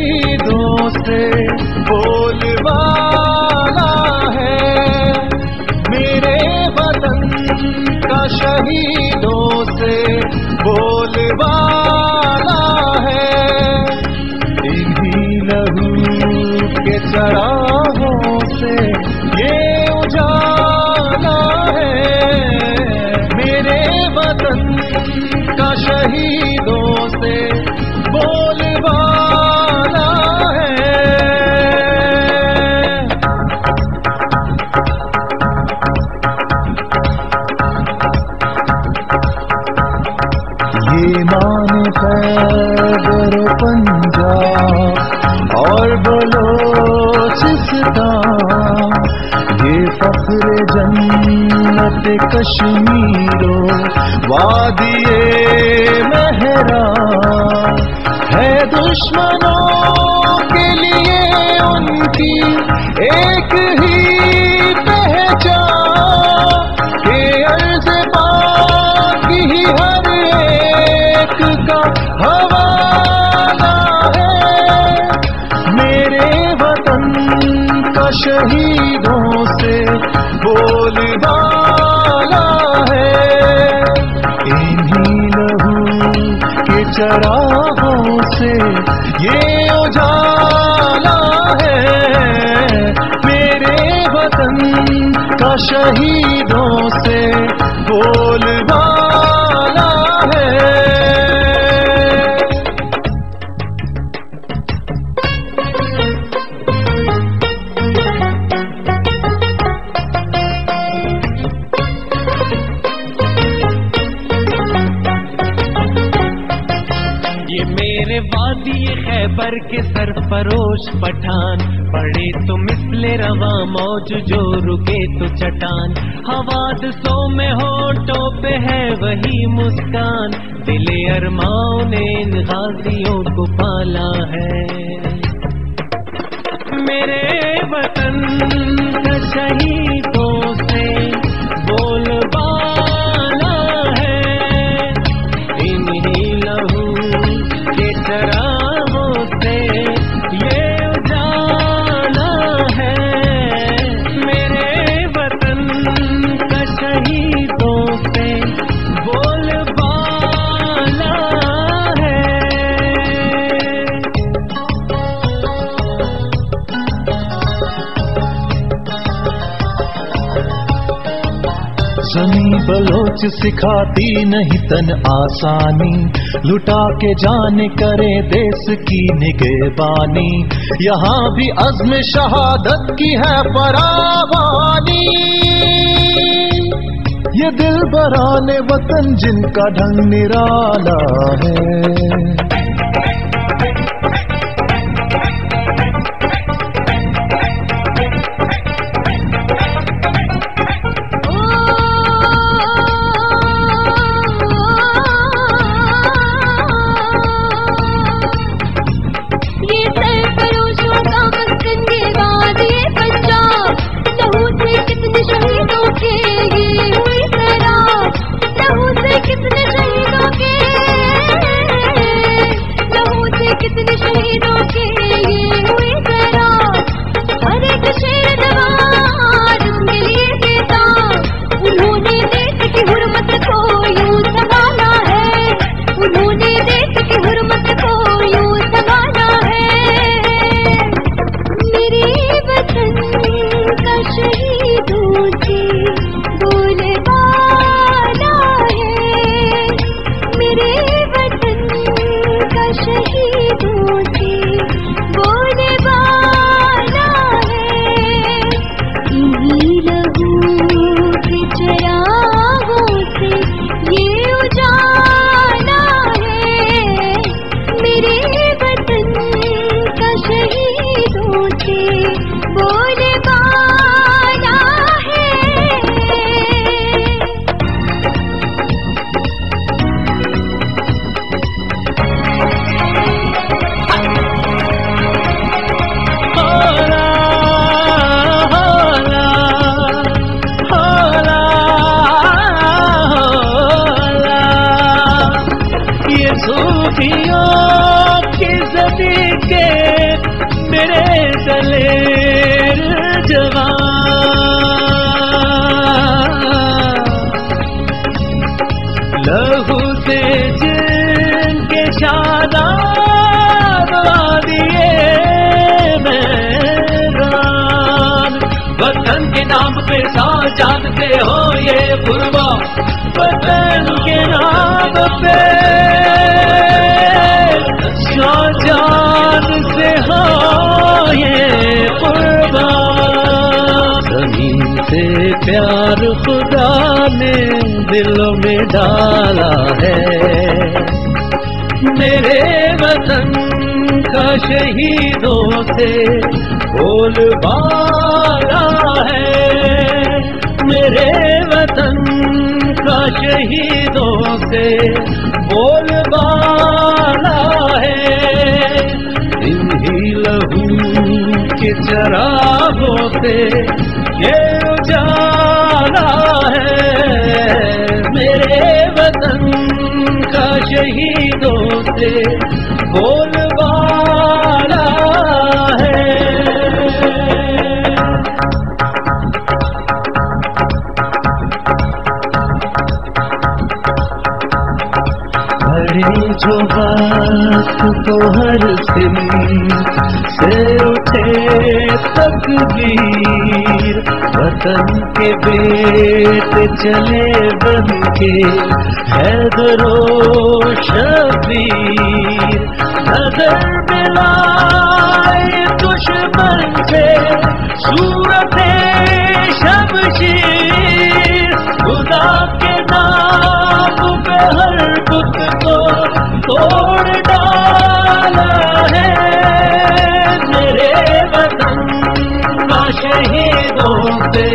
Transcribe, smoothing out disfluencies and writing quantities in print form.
शहीदों से बोलबाला है, मेरे वतन का शहीदों से बोलबाला है। इन्हीं लहू के चरागों से ये उजाला है, मेरे वतन का शहीदों से बोलबाला है। ये मान खैबर पंजाब और बलोचिस्तान, ये फख्र जन्नत कश्मीरो वादिये मेहरा है। दुश्मनों के लिए उनकी एक ही पहचान, के अर्ज़ पाकी ही हर एक का हवाला है, मेरे वतन का शहीदों से बोलबाला है। इन्हीं लहू के चरागों से ये उजाला है, मेरे वतन का शहीदों से बोलबाला है। ये मेरे वादी खैबर के सरफरोश पठान, पड़े तो मिसले रवा मौज जो रुके तो चटान। हवादसों में होठों पे है वही मुस्कान, दिले अरमाओं ने इन गाजियों को पाला है। मेरे वतन का शहीदों से बोलबाला है, इन्हीं लहू के चरागों से ये उजाला है, मेरे वतन का शहीदों से बोलबाला है। ज़मीं बलोच सिखाती नहीं तन आसानी, लुटा के जान करे देश की निगहबानी। यहाँ भी अज़्म शहादत की है फरावानी, ये दिल बराने वतन जिनका ढंग निराला है। कितने शहीदों के मेरे दलेर जवान, लहू से जिनके शादाब वादिए मैदान, वतन के नाम पे साथ जानते हो ये गुरबा, वतन के नाम पे जान से हो ये कुर्बान। जमीन से प्यार खुदा ने दिलों में डाला है, मेरे वतन का शहीदों से बोलबाला है, मेरे वतन का शहीदों से बोलबाला है। इन्हीं लहू के चरागों से ये उजाला है, मेरे वतन का शहीदों से बोलबाला है। जो बात तो हर सिल से उठे तकबीर, वतन के बेटे चले बन के हैदरो शबीर, नजर मिलाए दुश्मन से सूरते शमशीर, खुदा के नाम पे हर बुत को तोड़ डाला है, मेरे वतन का शहीदों से